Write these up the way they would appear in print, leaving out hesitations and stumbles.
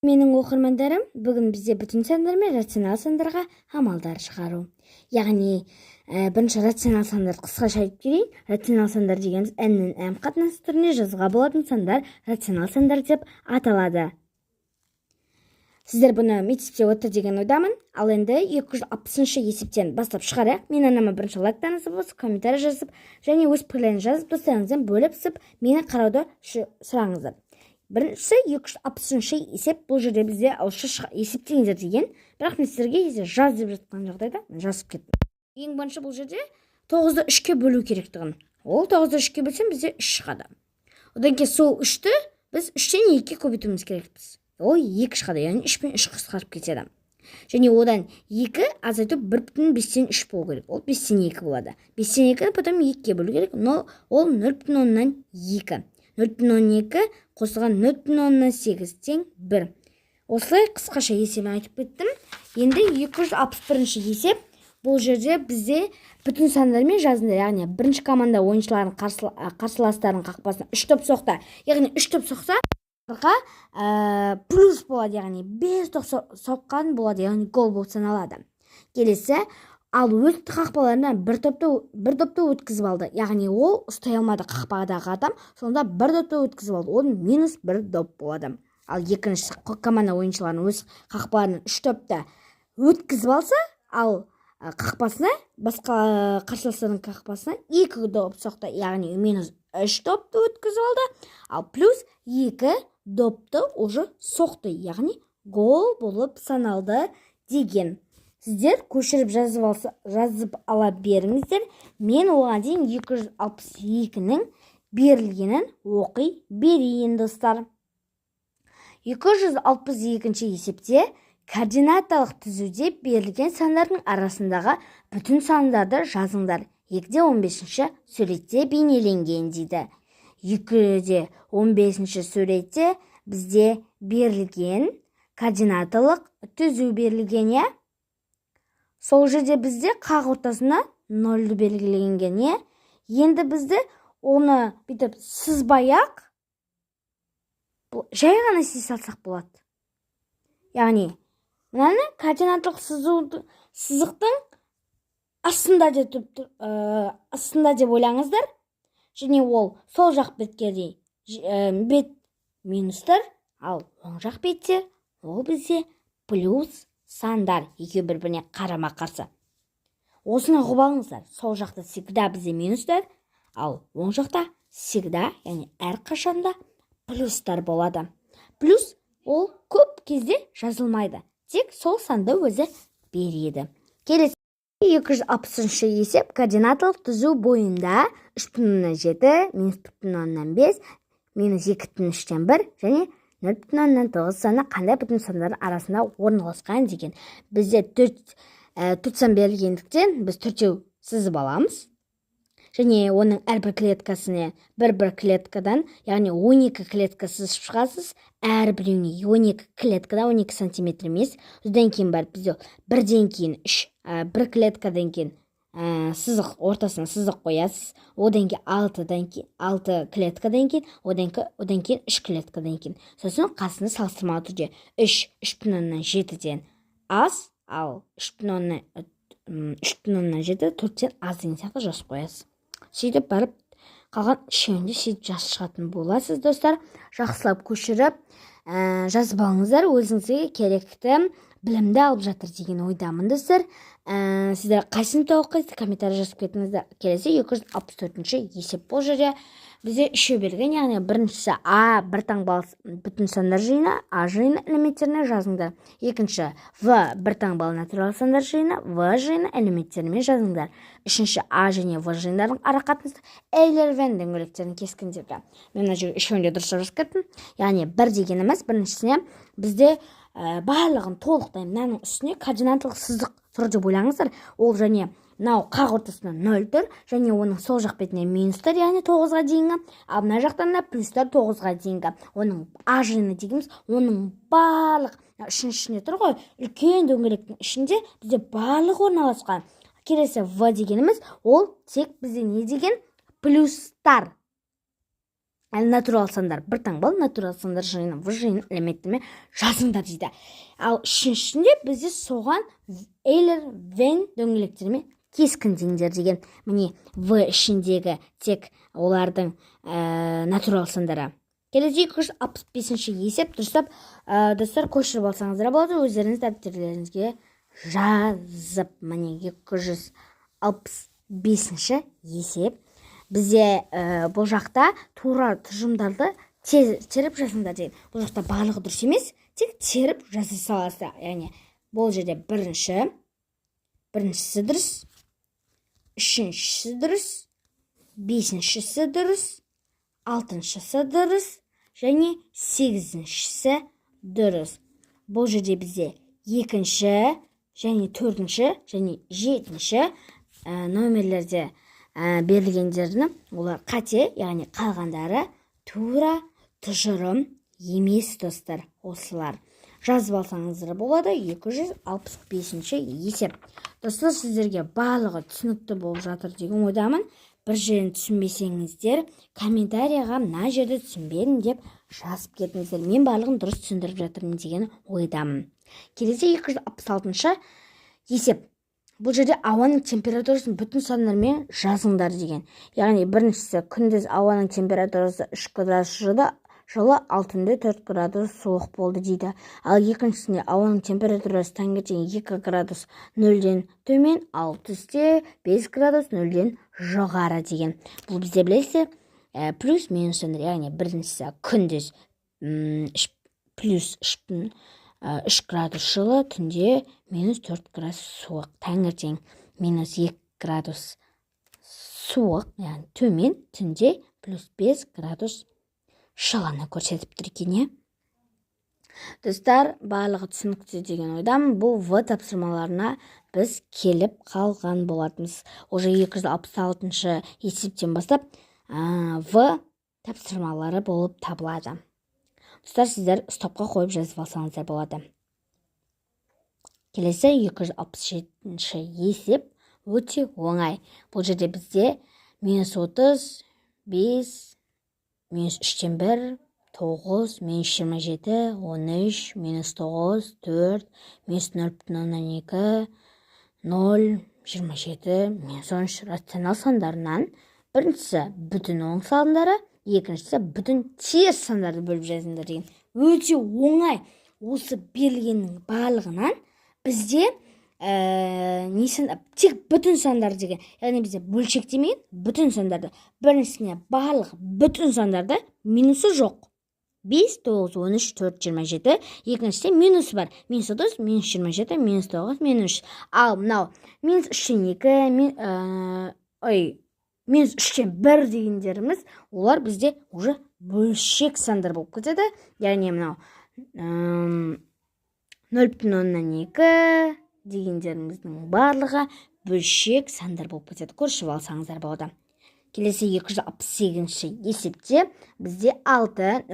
Менің оқырмандарым, бүгін бізде бүтін сандар мен рационал сандарға амалдар шығару. Яғни, бірінші рационал сандар қысқаша айтып берейін. Рационал сандар дегеніміз әннің әм қатынасы түрінде жазуға болатын сандар рационал сандар деп аталады. Сіздер бұны мектепте отыр деген ойдамын. Ал енді 260-шы есептен бастап шығарайық. Мен анама бірінші лайктарыңызды болсын, комментарий жазып, және өз пікірлеріңізді жазып, достарыңызбен бөлісіп, мені қарауды сұраңыздар. Бірінші 260-шы есеп, бұл жерде бізде ауызша есептеңіздер деген, бірақ мен сіздерге жаз деп жатқан жағдайда жазып кеттім. Ең бірінші бұл жерде 9-ды 3-ке бөлу керектігін. Ол 9-ды 3-ке бөлсем бізде 3 шығады. Одан кейін сол 3-ті біз 3-тен 2-ке көбейтуіміз керекпіз. Ол 2 шығады, яғни 3 пен 3 қысқарып кетеді. Және одан 2 азайту 1,5-тен 3 болу керек. Ол 5-тен 2 болады. 5-тен 2-ні потом 2-ке бөлу керек, но ол 0,2. 0,12 қосылған 0,8 тең 1. Осылай қысқаша есебін айтып кеттім. Енді 261-ші есеп. Бұл жерде бізде бүтін сандар мен жазындар, яғни бірінші команда ойыншыларын қарсыластарын қақпасына 3 топ соқты. Яғни 3 топ соқса, плюс болады, яғни 5 топ соққан болады, яғни гол болып саналады. Келесі, ал өз қақпаларынан бір допты өткізіп алды, яғни ол ұстай алмады қақпадағы адам, сонда бір допты өткізіп алды, ол минус 1 доп болады. Ал екінші команда ойыншыларын өз қақпаларынан 3 допты өткізіп алса, ал қақпасына, басқа қарсыластардың қақпасына 2 доп соқты, яғни минус 3 допты өткізіп алды, ал плюс 2 допты уже соқты, яғни гол болып саналды деген. Сіздер көшіріп жазып ала беріңіздер. Мен оған дейін 262-нің берілгенін оқи берейін, достар. 262-ші есепте координаталық түзуде берілген сандардың арасындағы бүтін сандарды жазыңдар. 2-15-ші суретте бейнеленген дейді. 2-15-ші суретте бізде берілген координаталық түзу берілген, е? Сол жерде бізде қақ ортасына 0-ді белгіленген, е? Енді бізде оны бүйтіп сызбай-ақ жай ғана сыз салсақ болады. Яғни, мынаны координаталық сызықтың астында деп ойлаңыздар. Және ол сол жақ бетке бет минустар, ал оң жақ бетте ол бізде плюс сандар, екеуі бір-біріне қарама-қарсы. Осыны ұғып алыңыздар. Сол жақта всегда бізде минустар, ал оң жақта всегда, яғни әрқашанда плюстар болады. Плюс ол көп кезде жазылмайды, тек сол санды өзі береді. Келесі 260-шы есеп координаталық түзу бойында 3,7, минус 1,5, минус 2,3-тен 1 және 0,9 саны қандай бүтін сандар арасында орналасқан деген. Бізде 4 сан берілгендіктен біз 4-еу сызып аламыз. Және оның әрбір клеткасына бір клеткадан, яғни 12 клетка сызып шығасыз. Әрбіреуіне 12 клеткада 12 сантиметр емес. Одан кейін бар бізде бірден кейін 3, бір клеткадан кейін сызық, ортасына сызық қоясыз. Одан кейін 6 клеткадан кейін, одан кейін 3 клеткадан кейін. Сосын қасында салыстырмалы түрде 3,7-ден аз, ал 3,7 4-тен аз деген сияқты жазып қоясыз. Сөйтіп барып қалған үшеуінде сөйтіп жазып шығатын боласыз, достар. Жақсылап көшіріп жазып алыңыздар, өзіңізге керекті білімді алып жатыр деген ойдамын, достар. Сіздер қайсыны оқисыз, комментарий жазып кетіңіздер. Келесі 264-ші есеп. Бұл жерде бізде үшеу берілген, яғни біріншісі А бір таңбалы бүтін сандар жиыны, А жиыны элементтеріне жазыңдар. Екінші В бір таңбалы натуралы сандар жиыны, В жиыны элементтеріне жазыңдар. Үшінші А және В жиындардың арақатынасы Эйлер-Вен дөңгелектерін кескіндегі. Мен үшеуінде дұрыс жазып кеттім. Яғни бір дегеніміз біріншісіне бізде барлығын толықтай мынаның үстіне координаталық сызық тұр деп ойлаңыздар. Ол және мынау қақ ортасында 0 тұр, және оның сол жақ бетіне минустар, яғни 9-ға дейінгі, ал мына жақтан да плюстар 9-ға дейінгі. Оның А жиыны дегеніміз, оның барлық үшіншісіне тұр ғой, үлкен дөңгелектің ішінде бізде барлық орналасқан. Келесі В дегеніміз, ол тек бізде не деген? Плюстар. натурал сандар бір таңбалы натурал сандар жиыны в жиын элементтермен жазыңдар дейді. Ал үшіншісінде бізде соған эйлер вен дөңгелектермен кескіндеңдер деген. Міне в ішіндегі тек олардың натурал сандары. Келесі 265-ші есеп. Достар, көшіріп алсаңыздар болады, өздеріңіз дәптерлеріңізге жазып. Міне 265-ші есеп. Бізде бұл жақта тура тұжырымдарды теріп жазыңдар деген. Бұл жақта барлығы дұрыс емес, тек теріп жаза саласыздар. Яғни бұл жерде біріншісі дұрыс, үшіншісі дұрыс, бесіншісі дұрыс, алтыншысы дұрыс, және сегізіншісі дұрыс. Бұл жерде бізде екінші, және төртінші, және жетінші номерлерде берілгендерді олар қате, яғни қалғандары тура тұжырым емес достар. Осылар жазып алсаңыздар болады. 265-ші есеп. Достар, сіздерге барлығы түсінікті болып жатыр деген ойдамын. Бір жерін түсінбесеңіздер, комментарияға мына жерді түсінбедім деп жазып кетіңіздер. Мен барлығын дұрыс түсіндіріп жатырмын деген ойдамын. Келесі 266-шы есеп. Бұл жерде ауаның температурасын бүтін сандармен жазыңдар деген. Яғни біріншісі күндіз ауаның температурасы 3 градус жылы, ал түнде 4 градус суық болды дейді. Ал екіншісінде ауаның температурасы таңертең 2 градус 0-ден төмен, ал түсте 5 градус 0-ден жоғары деген. Бұл бізде білесіздер плюс минус сандар. Яғни біріншісі күндіз плюс 3 градус жылы, түнде минус 4 градус суық. Таңертең минус 2 градус суық, яғни төмен, түнде плюс 5 градус жылыны көрсетіп тұр екен. Достар, барлығы түсінікті деген ойдамын. Бұл В тапсырмаларына біз келіп қалған болатымыз. Уже 266-шы есептен бастап В тапсырмалары болып табылады. Достар, сіздер стопқа қойып жазып алсаңыздар болады. Келесі 267-ші есеп өте оңай. Бұл жерде бізде минус 30, 5, минус 3-тен 1, 9, минус 27, 13, минус 9, 4, минус 0,2, 0, 27, минус 13 рационал сандарынан біріншісі бүтін оң сандары, екіншісі бүтін теріс сандарды бөліп жазыңдар деген. Өте оңай. Осы берілгеннің барлығынан бізде тек бүтін сандар деген. Яғни бізде бөлшек демеген бүтін сандарды. Біріншісіне барлық бүтін сандарды минусы жоқ. 5, 9, 13, 4, 27. Екіншісінде минусы бар. Минус 30, минус 27, минус 9, минус 3. Ал мынау минус 3-тен 2, минус 3-тен 1 дегендеріміз, олар бізде уже бөлшек сандар болып кетеді. Яғни мынау 0,2 дегендеріміздің барлығы бөлшек сандар болып кетеді. Көршіп алсаңыздар болады. Келесі 268-ші есепте бізде 6,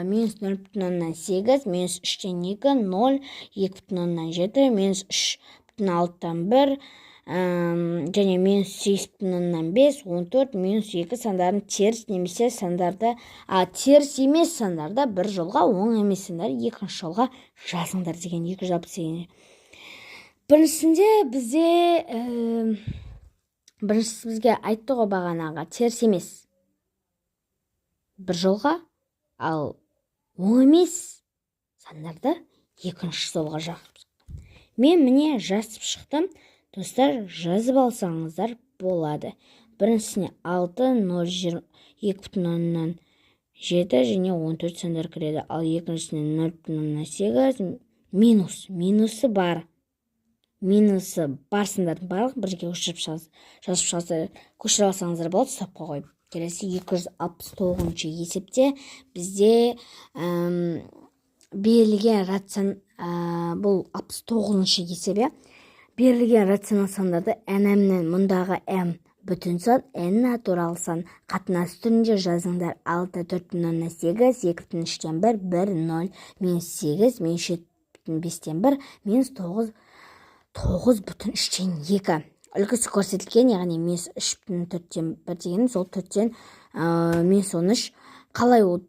минус 0,8, минус 3-тен 2, 0, 2,7, минус 3,6-тан 1, және минус 8,5, 14, минус 2 сандарын теріс немесе сандарды, теріс емес сандарды бір жолға, оң емес сандарды екінші жолға жазыңдар деген 268. Біріншісі бізге айтты ғой бағанаға, теріс емес бір жолға, ал оң емес сандарды екінші жолға жазып. Мен міне жазып шықтым. Достар, жазып алсаңыздар болады. Біріншісіне 6, 0, 2,7 және 14 сандар кіреді. Ал екіншісіне 0,8 минусы бар. Минусы бар сандардың барлық бірге көшіріп алсаңыздар болады, стопқа қойып. Келесі 269-ші есепте бізде берілген бұл 69-ші есебе берілген рационал сандарды n-нен мұндағы m бүтін сан, n натурал сан қатынас түрінде жазыңдар. 6, 4,8, 2,3-тен 1, 1, 0, минус 8, минус 7,5-тен 1, минус 9, 9,3-тен 2. Үлгісі көрсетілген, яғни минус 3,4-тен 1 дегеніміз, ол 4-тен минус 13 қалай ол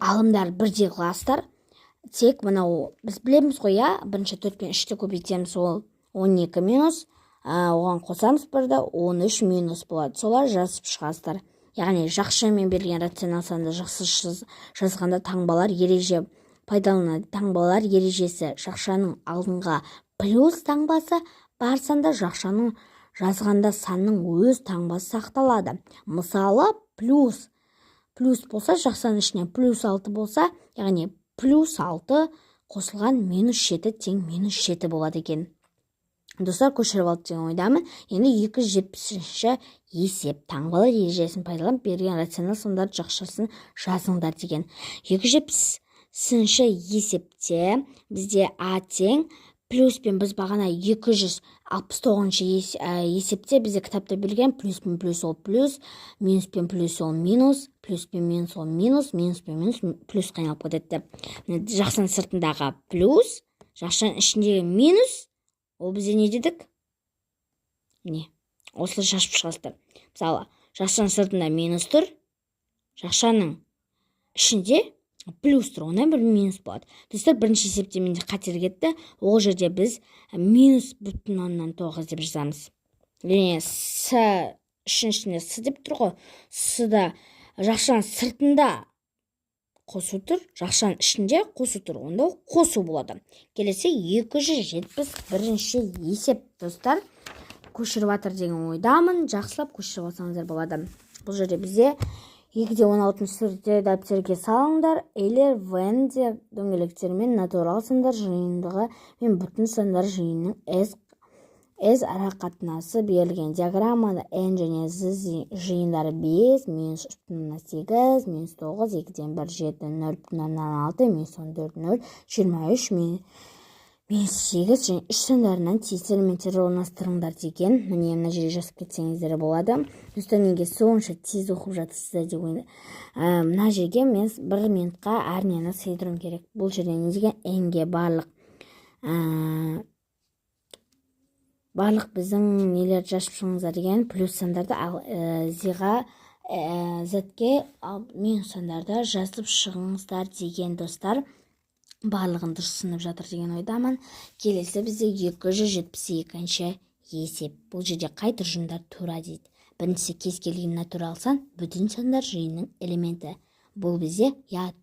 алымдар бірдей қыласыздар. Тек мынау біз білеміз ғой, бірінші 4 пен 3-ті көбейтеміз, ол 12 минус, оған қосамыз 1-ді, 13 минус болады. Солар жазып шығасыздар. Яғни жақшамен берілген рационал санды жақсы жазғанда таңбалар ереже пайдаланады. Таңбалар ережесі: жақшаның алдыңға плюс таңбасы бар санда жақшаның жазғанда санның өз таңбасы сақталады. Мысалы, плюс болса, жақшаның ішіне плюс 6 болса, яғни плюс 6 қосылған минус 7 тең минус 7 болады екен. Достар, көшіріп алды деген ойдамын. Енді 270-ші есеп: таңбалар ережесін пайдаланып берген рационал сандардың жақшасын жазыңдар деген. 270-ші есепте бізде а тең плюспен, біз бағана 269-ші есепте бізде кітапта берген плюспен плюс ол плюс, минуспен плюс ол минус, плюспен минус ол минус, минуспен минус плюс қайналып кетеді. Жақшаның сыртындағы плюс, жақшаның ішіндегі минус, ол бізде не дедік? Осылай шашып шығасыздар. Мысалы, жақшаның сыртында минус тұр, жақшаның ішінде плюс тұр, онан бір минус болады. Достар, бірінші есепте менде қатер кетті. Ол жерде біз минус бүтін оннан 9 деп жазамыз. С ішінде с деп тұр ғой. С-да жақшаның сыртында қосу тұр, жақшаның ішінде қосу тұр. Онда қосу болады. Келесі 271-ші есеп. Достар, көшіріп атыр деген ойдамын. Жақсылап көшіріп алсаңыздар болады. Бұл жерде бізде 2-16 түрде дәптерге салыңдар. Эйлер венде дөңгелектермен натурал сандар жиынтығы мен бүтін сандар жиынының S арақатынасы берілген. Диаграммада n және z жиындары 5, минус 3,8, минус 9, 2-ден 1, 7, 0,6, минус 14, 0, 23, минус 8 және 3 сандарынан тиісті элементтерді орналастырыңдар деген. Мына жерге жазып кетсеңіздер болады. Достар, неге сонша тез оқып жатырсыздар деп ойладым. Мына жерге мен 1 минутқа әрнені сыйдыруым керек. Бұл жерде не деген? n-ге барлық біздің нелерді жазып шығыңыздар деген. Плюс сандарды, ал z-ге минус сандарды жазып шығыңыздар деген. Достар, барлығын дұрыс сынып жатыр деген ойдамын. Келесі бізде 272-ші есеп. Бұл жерде қай тұжырымдар тура дейді. Біріншісі кез келген натурал сан бүтін сандар жиынының элементі. Бұл бізде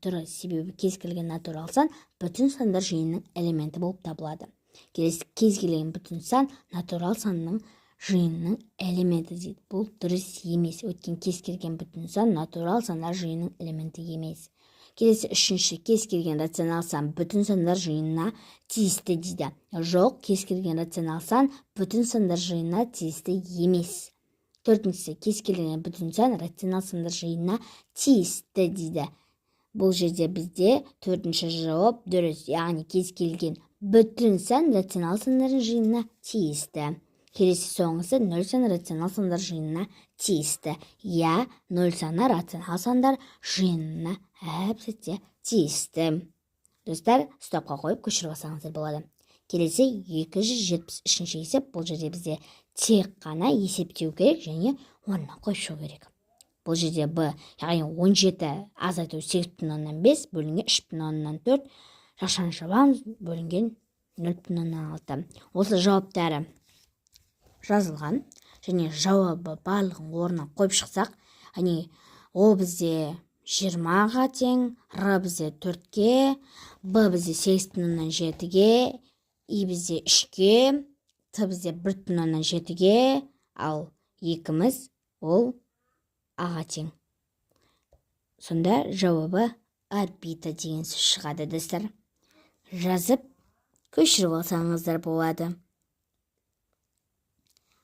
туры, себебі кез келген натурал сан бүтін сандар жиынының элементі болып табылады. Келесі кез келген бүтін сан натурал санның жиынының элементі дейді. Бұл дұрыс емес. Өткен кез келген бүтін сан натурал сандар жиынының элементі емес. Келесі үшінші: кез келген рационал сан бүтін сандар жиынына тиісті дейді. Жоқ, кез келген рационал сан бүтін сандар жиынына тиісті емес. Төртіншісі: кез келген бүтін сан рационал сандар жиынына тиісті дейді. Бұл жерде бізде төртінші жауап дұрыс, яғни кез келген бүтін сан рационал сандар жиынына тиісті. Келесі соңғысы: 0 саны рационал сандар жиынына тиісті. 0 саны рационал сандар жиынына әп-сәтте тиісті. Достар, стопқа қойып көшіріп алсаңыздар болады. Келесі 273-ші есеп. Бұл жерде бізде тек қана есептеу керек және орнына қойып шығу керек. Бұл жерде b, яғни 17 азайту 8,5 бөлінген 3,4, жақшаны жабамыз, бөлінген 0,6. Осы жауаптары жазылған және жауабы барлығын орнына қойып шықсақ, ол бізде 20-ға тең, р бізде 4-ге, б бізде 8,7-ге, и бізде 3-ге, т бізде 1,7-ге, ал 2-міз ол а-ға тең. Сонда жауабы орбита деген сөз шығады. Достар, жазып көшіріп алсаңыздар болады.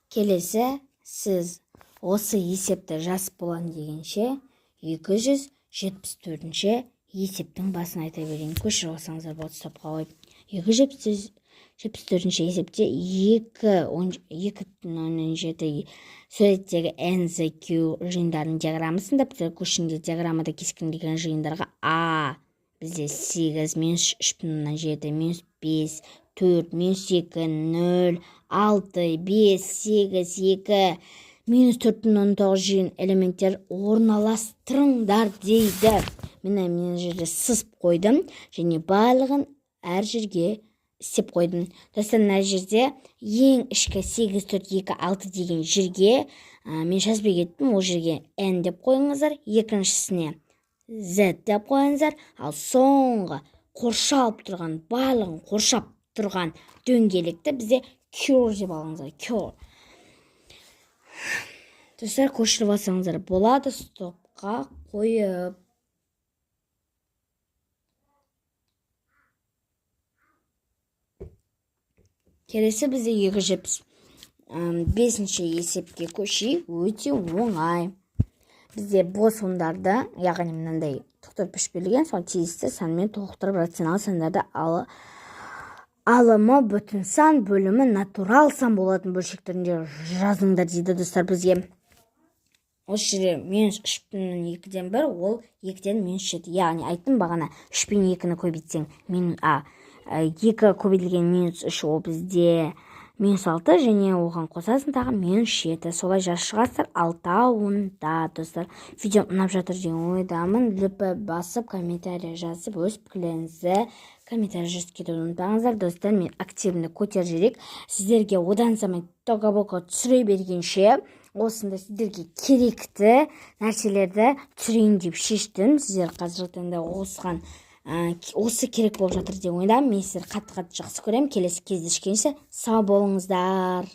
Келесі, сіз осы есепті жазып болған дегенше 274-ші есептің басын айта берейін. Көшіріп алсаңыздар болады, стопқа қойып. 274-ші есепте 2,17 суреттегі NZQ жиындарының диаграммасында біздер көшінде диаграммада кескінделген жиындарға А бізде 8, минус 3,7, минус 5, 4, минус 2, 0, 6, 5, 8, 2, -4,9 жиын элементтер орналастырыңдар дейді. Мен жерде сызып қойдым және барлығын әр жерге істеп қойдым. Достар, мына жерде ең ішкі 8, 4, 2, 6 деген жерге мен жазбай кеттім. Ол жерге N деп қойыңыздар, екіншісіне Z деп қойыңыздар, ал соңғы қоршалып тұрған, барлығын қоршап тұрған дөңгелекті бізде Curve деп алыңыздар. Curve. Достар, көшіріп алсаңыздар болады, стопқа қойып. Келесі бізде 275-ші есепке көшейік. Өте оңай. Бізде бос ондарды, яғни мынандай тоқтырып берілген, сол тиісті санмен толықтырып рационал сандарды алымы бүтін сан бөлімі натурал сан болатын бөлшектерінде жазыңдар дейді. Достар, бізге осы жерде -3,2-ден 1, ол 2-ден -7. Яғни айттым бағана 3-пен 2-ні көбейтсең, 2 көбейтілген -3 ол бізде -6, және оған қосасың тағы -7. Солай жазып шығасыздар 6-ында. Достар, видео ұнап жатыр деген ойдамын. Лүпі басып, комментарий жазып, өз пікіріңізді комментарий жазып кетуді ұмытпаңыздар. Достар, мен активні көтер жүрек. Сіздерге одан самай тоғабоқа түсіре бергенше, осында сіздерге керекті нәрселерді түсірейін деп шештім. Сіздер қазіргі таңда осы керек болып жатыр деп ойдам. Мен сіздер қатты жақсы көремін. Келесі кездескенше сау болыңыздар.